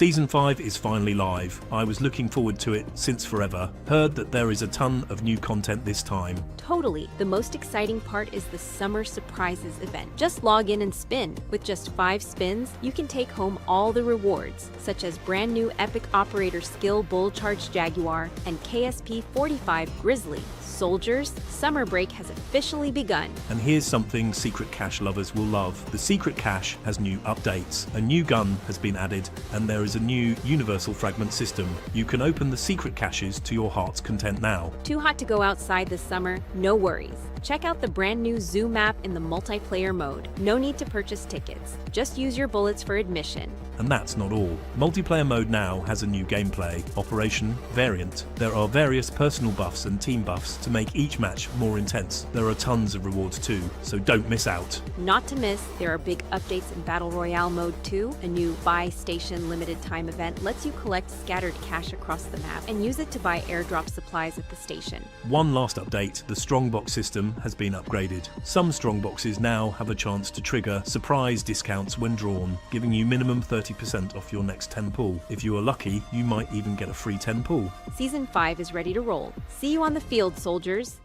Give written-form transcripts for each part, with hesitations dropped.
Season 5 is finally live. I was looking forward to it since forever. Heard that there is a ton of new content this time. Totally. The most exciting part is the Summer Surprises event. Just log in and spin. With just 5 spins, you can take home all the rewards, such as brand new Epic Operator Skill Bull Charge Jaguar and KSP 45 Grizzly. Soldiers, summer break has officially begun. And here's something Secret Cache lovers will love. The Secret Cache has new updates. A new gun has been added, and there is a new universal fragment system. You can open the secret caches to your heart's content now. Too hot to go outside this summer? No worries. Check out the brand new Zoo map in the multiplayer mode. No need to purchase tickets. Just use your bullets for admission. And that's not all. Multiplayer mode now has a new gameplay, operation, variant. There are various personal buffs and team buffs to make each match more intense. There are tons of rewards too, so don't miss out. Not to miss, there are big updates in Battle Royale mode too. A new buy station limited time event lets you collect scattered cash across the map and use it to buy airdrop supplies at the station. One last update, the strongbox system has been upgraded. Some strongboxes now have a chance to trigger surprise discounts when drawn, giving you minimum 30% off your next 10 pull. If you are lucky, you might even get a free 10 pull. Season 5 is ready to roll. See you on the field, soldiers.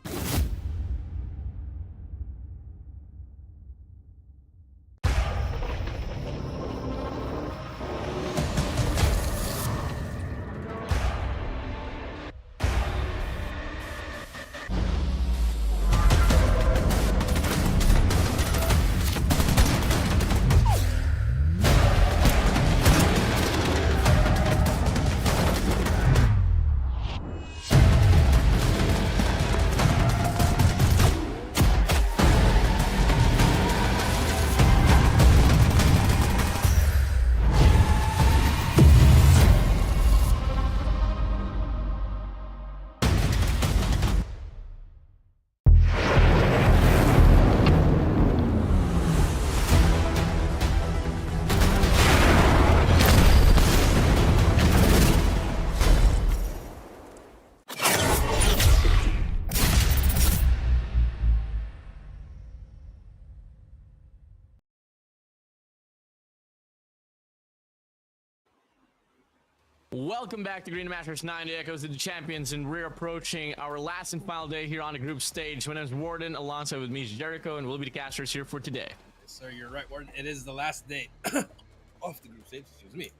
Welcome back to Garena Masters 9 Echoes of the Champions, and we're approaching our last and final day here on the group stage. My name is Warden, alongside with me is Jericho, and we'll be the casters here for today. Yes, sir, you're right, Warden. It is the last day of the group stage, excuse me.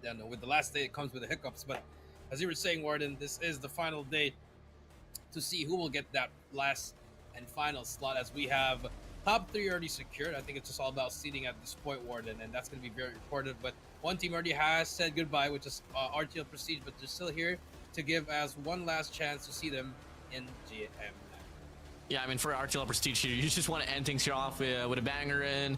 Then with the last day, it comes with the hiccups, but as you were saying, Warden, this is the final day to see who will get that last and final slot, as we have top 3 already secured. I think it's just all about seeding at this point, Warden, and that's going to be very important, but one team already has said goodbye, which is RTL Prestige, but they're still here to give us one last chance to see them in GM. Yeah, I mean, for RTL Prestige here, you just want to end things here off with a banger and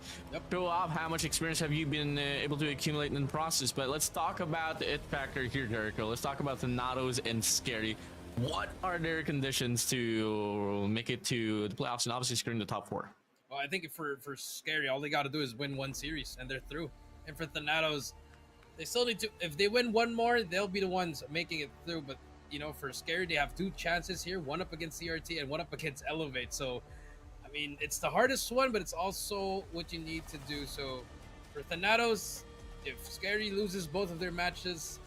show off how much experience have you been able to accumulate in the process. But let's talk about the it factor here, Jericho. Let's talk about the THNTS and Scary. What are their conditions to make it to the playoffs and obviously securing the top 4? Well, I think for Scary, all they got to do is win one series and they're through. And for THNTS, they still need to, if they win one more, they'll be the ones making it through. But, you know, for Scary, they have 2 chances here, one up against TRT and one up against Elevate. So, I mean, it's the hardest one, but it's also what you need to do. So, for THNTS, if Scary loses both of their matches,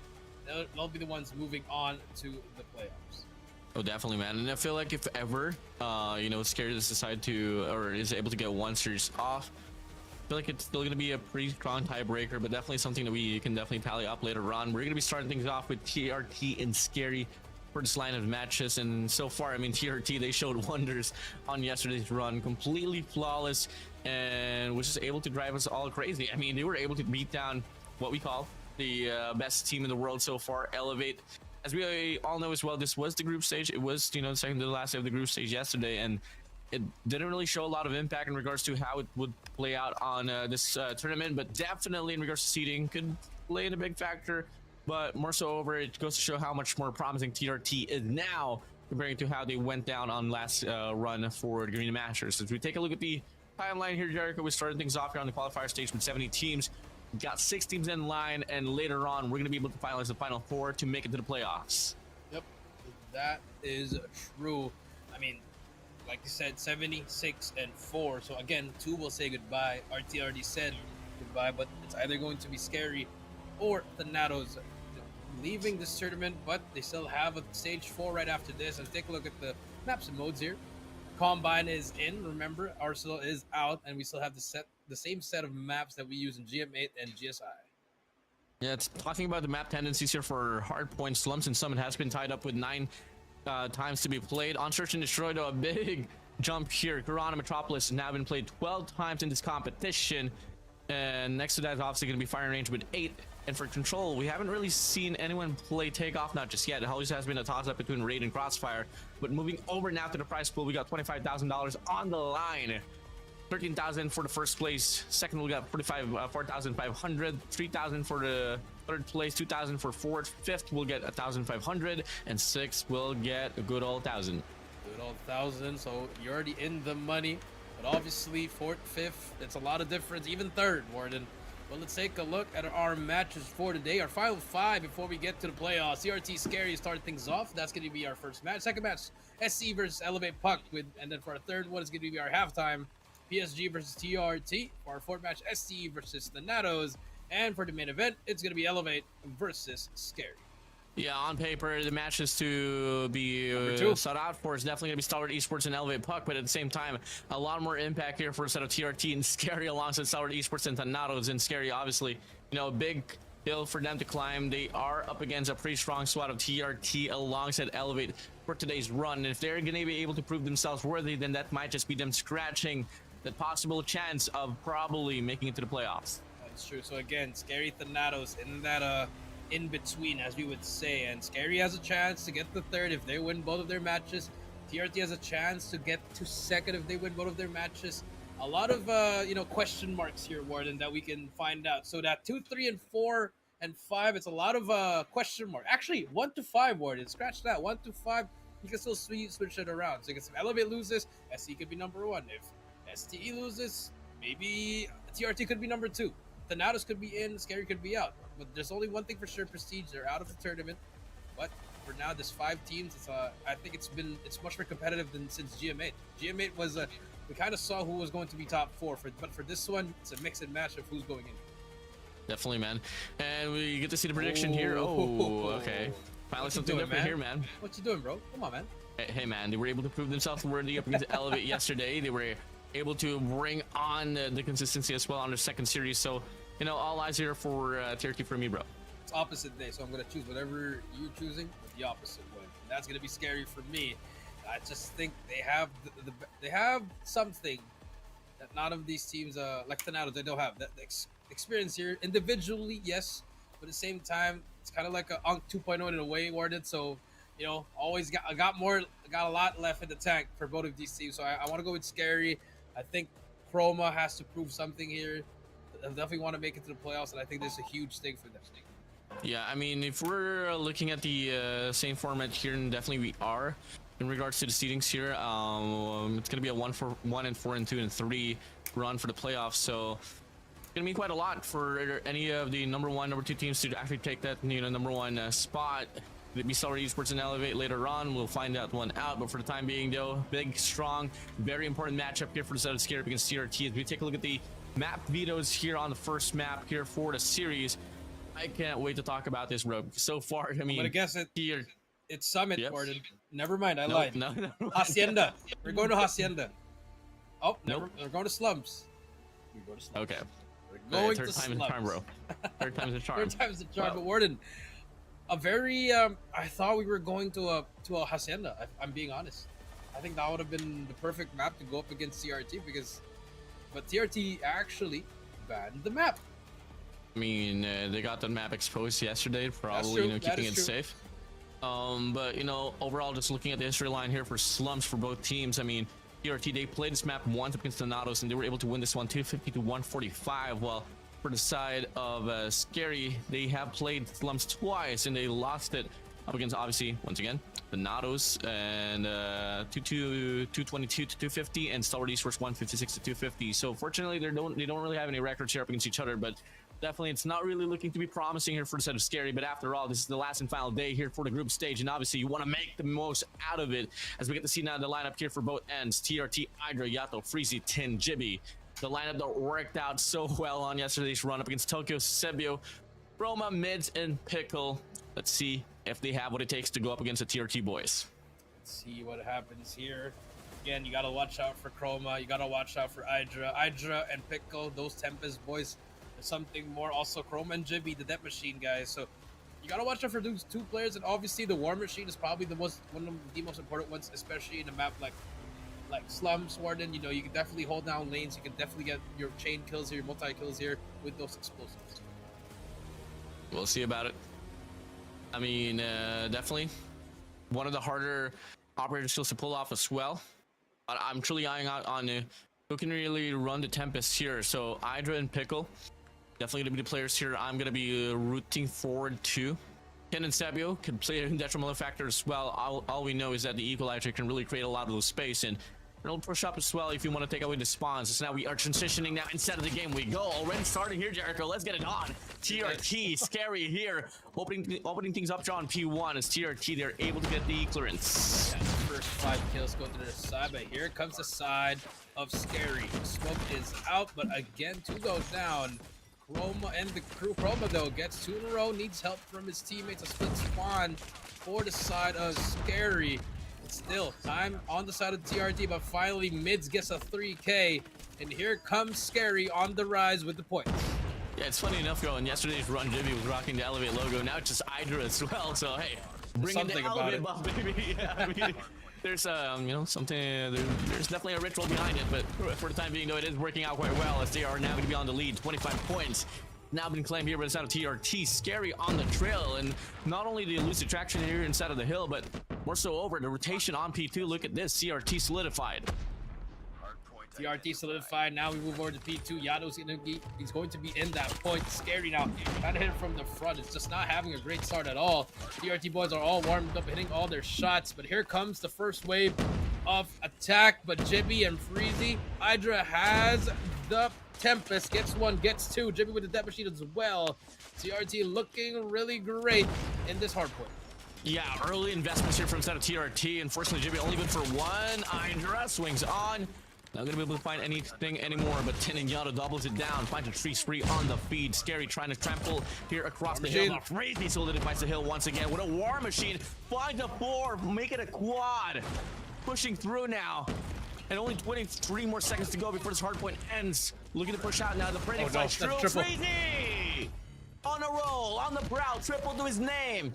they'll be the ones moving on to the playoffs. Oh, definitely, man. And I feel like if ever, you know, Scary does decide to, or is able to get one series off, I feel like it's still going to be a pretty strong tiebreaker, but definitely something that we can definitely tally up later on. We're going to be starting things off with TRT and Scary for this line of matches, and so far, I mean, TRT, they showed wonders on yesterday's run, completely flawless, and was just able to drive us all crazy. I mean, they were able to beat down what we call the best team in the world so far, Elevate. As we all know as well, this was the group stage. It was, you know, the second to the last day of the group stage yesterday, and it didn't really show a lot of impact in regards to how it would play out on this tournament, but definitely in regards to seeding could play in a big factor. But more so over, it goes to show how much more promising TRT is now comparing to how they went down on last run for the Garena Masters. As we take a look at the timeline here, Jericho, we started things off here on the qualifier stage with 70 teams. We've got 6 teams in line, and later on, we're going to be able to finalize the final 4 to make it to the playoffs. Yep, that is true. I mean, like you said, 76 and 4. So again, 2 will say goodbye. RT already said goodbye, but it's either going to be Scary or THNTS leaving this tournament, but they still have a stage 4 right after this. And take a look at the maps and modes here. Combine is in. Remember, Arsenal is out, and we still have the same set of maps that we use in GM8 and GSI. Yeah, it's talking about the map tendencies here for Hardpoint. Slums and Summit has been tied up with 9 times to be played. On Search and Destroy, though, a big jump here. Garena Metropolis has now been played 12 times in this competition. And next to that is obviously going to be Firing Range with 8. And for Control, we haven't really seen anyone play Takeoff, not just yet. It always has been a toss-up between Raid and Crossfire. But moving over now to the prize pool, we got $25,000 on the line. 13,000 for the first place. Second, we got 4,500. 3,000 for the third place. 2,000 for fourth. Fifth, we'll get 1,500, and sixth, we'll get a good old 1,000. Good old 1,000. So you're already in the money. But obviously, fourth, fifth, it's a lot of difference. Even third, Warden. Well, let's take a look at our matches for today. Our final 5 before we get to the playoffs. TRT Scary started things off. That's going to be our first match. Second match, SC versus Elevate Puck. And then for our third one, it's going to be our halftime. PSG versus TRT. For our fourth match, SC versus THNTS. And for the main event, it's going to be Elevate versus Scary. Yeah, on paper, the matches to be sought out for is definitely going to be Stalwart Esports and Elevate Puck, but at the same time, a lot more impact here for a set of TRT and Scary alongside Stalwart Esports and THNTS. And Scary, obviously, a big hill for them to climb. They are up against a pretty strong squad of TRT alongside Elevate for today's run. And if they're going to be able to prove themselves worthy, then that might just be them scratching the possible chance of probably making it to the playoffs. That's true. So again, Scary THNTS in that in between, as we would say, and Scary has a chance to get the third if they win both of their matches. TRT has a chance to get to second if they win both of their matches. A lot of question marks here, Warden, that we can find out. So that 2, 3, and 4 and 5, it's a lot of question mark. Actually, 1 to 5, Warden, scratch that. 1 to 5, you can still switch it around. So if Elevate loses, SC could be number 1. If STE loses, maybe TRT could be number 2. THNTS could be in, Scary could be out. But there's only one thing for sure, Prestige, they're out of the tournament. But for now, there's 5 teams. I think it's much more competitive than since GM8. GM8 was we kind of saw who was going to be top 4. But for this one, it's a mix and match of who's going in. Definitely, man. And we get to see the prediction here. Oh, okay. Finally something different here, man. What you doing, bro? Come on, man. Hey, man, they were able to prove themselves worthy up against Elevate yesterday. They were able to bring on the consistency as well on their second series. So, all eyes here for TRT for me, bro. It's opposite day, so I'm going to choose whatever you're choosing, but the opposite way. And that's going to be Scary for me. I just think they have they have something that none of these teams, like THNTS, they don't have. That experience here, individually, yes, but at the same time, it's kind of like a Unk 2.0 in a way, Warden. So, always got a lot left in the tank for both of these teams. So I want to go with Scary. I think Chroma has to prove something here. I definitely want to make it to the playoffs, and I think this is a huge thing for them. Yeah, I mean, if we're looking at the same format here, and definitely we are, in regards to the seedings here, it's going to be a 1 for 1 and 4 and 2 and 3 run for the playoffs. So it's going to be quite a lot for any of the number 1, number 2 teams to actually take that number 1 spot. It'll be Stalwart Esports and Elevate later on. We'll find that one out. But for the time being, though, big, strong, very important matchup here for the set of Scary against TRT. As we take a look at the map vetoes here on the first map here for the series, I can't wait to talk about this, bro. So far, I mean, I'm gonna guess it. Here, it's Summit, Yep. Warden. Never mind, I lied. No. Hacienda. We're going to Hacienda. Oh, never. We're going to Slums. We're going to Slums. Okay. We're going third to time is Slums. the charm, bro. Third time's the charm. Third time's the charm. Wow. But Warden, a very I thought we were going to a Hacienda. I'm being honest. I think that would have been the perfect map to go up against TRT but TRT actually banned the map. I mean, they got the map exposed yesterday, probably true. keeping it safe. But overall, just looking at the history line here for Slums for both teams, I mean, TRT, they played this map once against THNTS, and they were able to win this one 250 to 145. While for the side of Scary, they have played Slums twice, and they lost it up against, obviously, once again, THNTS, and 222 to 250, and Stalwart Esports 156 to 250. So fortunately, they don't really have any records here up against each other, but definitely it's not really looking to be promising here for the set of Scary. But after all, this is the last and final day here for the group stage, and obviously you want to make the most out of it. As we get to see now the lineup here for both ends: TRT, Hydra, Yato, Freezy, Tin, Jibby. The lineup that worked out so well on yesterday's run up against Tokyo, Sebio. Roma, Mids, and Pickle. Let's see if they have what it takes to go up against the TRT boys. Let's see what happens here. Again, you gotta watch out for Chroma. You gotta watch out for Hydra and Pickle. Those Tempest boys. There's something more. Also, Chroma and Jibby, the Death Machine guys. So you gotta watch out for those two players. And obviously, the War Machine is probably one of the most important ones, especially in a map like Slums, Warden. You know, you can definitely hold down lanes. You can definitely get your chain kills here, multi kills here with those explosives. We'll see about it. I mean, definitely one of the harder operator skills to pull off as well. I'm truly eyeing out on who can really run the Tempest here. So Hydra and Pickle, definitely gonna be the players here I'm gonna be rooting forward to. Ken and Sabio can play a detrimental factor as well. All we know is that the Equalizer can really create a lot of those space, and it'll push up as well if you want to take away the spawns. So now we are transitioning now inside of the game. We go already starting here, Jericho. Let's get it on. TRT Scary here, opening things up on P1 as TRT they're able to get the clearance. Yeah, the first 5 kills go to their side, but here comes the side of Scary. Smoke is out, but again 2 goes down. Chroma and the crew. Chroma though gets 2 in a row, needs help from his teammates. A split spawn for the side of Scary. Still time on the side of TRT, but finally Mids gets a 3K, and here comes Scary on the rise with the points. Yeah, it's funny enough, in yesterday's run, Jimmy was rocking the Elevate logo. Now it's just Hydra as well. So hey, bring in the Elevate buff, baby. Yeah, I mean, there's something. There's definitely a ritual behind it, but for the time being, though, it is working out quite well as they are now going to be on the lead, 25 points. Now been claimed here by the side of TRT. Scary on the trail, and not only the elusive traction here inside of the hill, but more so over the rotation on P2. Look at this, CRT solidified. TRT solidified. Now we move over to P2. Yato's he's going to be in that point. Scary now trying to hit it from the front. It's just not having a great start at all. TRT boys are all warmed up, hitting all their shots, but here comes the first wave of attack. But Jibby and Freezy, Hydra has the Tempest, gets 1, gets 2. Jibby with the Death Machine as well. TRT looking really great in this hard point. Yeah, early investments here from side of TRT. Unfortunately, Jibby only good for 1. Hydra swings on. Not gonna be able to find anything anymore, but Tin and Yato doubles it down. Finds a tree spree on the feed. Scary trying to trample here across the hill. Freezy solidifies the hill once again with a War Machine. Finds a 4, make it a quad. Pushing through now. And only 23 more seconds to go before this hardpoint ends. Looking to push out now. The Freddy fights through. Freezy! On a roll, on the prowl, triple to his name.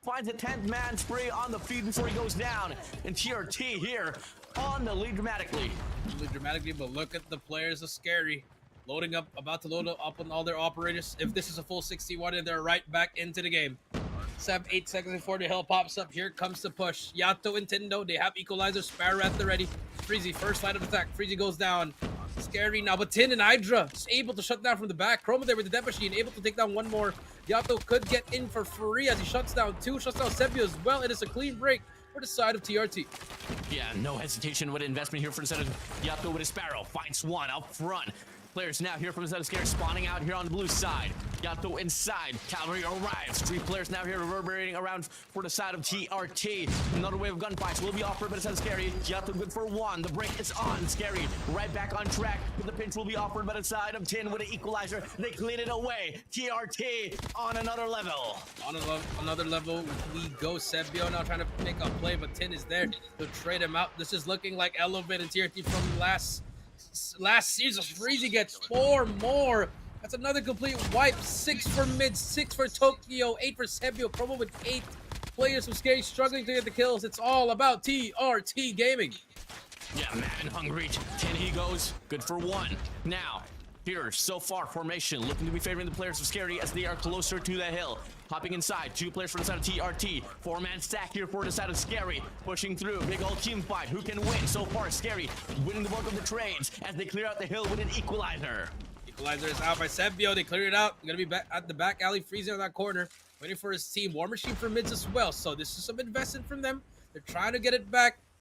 Finds a 10th man spree on the feed before he goes down. And TRT here on the lead dramatically. But look at the players of Scary. Loading up, about to load up on all their operators. If this is a full 61, and they're right back into the game. 8 seconds before the hill pops up. Here comes the push. Yato and Tindo, they have Equalizer, Sparrow at the ready. Freezy, first line of attack. Freezy goes down. Scary now, but Tin and Hydra is able to shut down from the back. Chroma there with the Death Machine, able to take down 1 more. Yato could get in for free as he shuts down 2, shuts down Sebio as well. It is a clean break for the side of TRT. Yeah, no hesitation with investment here for the side of Yato with his Sparrow. Finds 1 out front. Players now here from the side of Scare spawning out here on the blue side. Yato inside. Cavalry arrives. 3 players now here reverberating around for the side of TRT. Another wave of gunfights will be offered by the side of Scary. Yato good for 1. The break is on. Scary right back on track. But the pinch will be offered by the side of Tin with an Equalizer. They clean it away. TRT on another level. On another level, we go. Sebio now trying to make a play, but Tin is there to trade him out. This is looking like Elevate and TRT from last season. Freezy gets 4 more. That's another complete wipe. 6 for Mid, 6 for Tokyo, 8 for Sebio. Promo with 8 players from Scary struggling to get the kills. It's all about TRT Gaming. Yeah, man, hungry. 10 he goes. Good for 1. Now, here, so far, formation looking to be favoring the players of Scary as they are closer to the hill. Hopping inside, 2 players from the side of TRT. 4-man stack here for the side of Scary. Pushing through, big old team fight. Who can win? So far, Scary winning the bulk of the trades as they clear out the hill with an Equalizer. Equalizer is out by Sebio. They clear it out. Gonna be back at the back alley, freezing on that corner, waiting for his team. War Machine for Mids as well. So this is some investment from them. They're trying to get it back.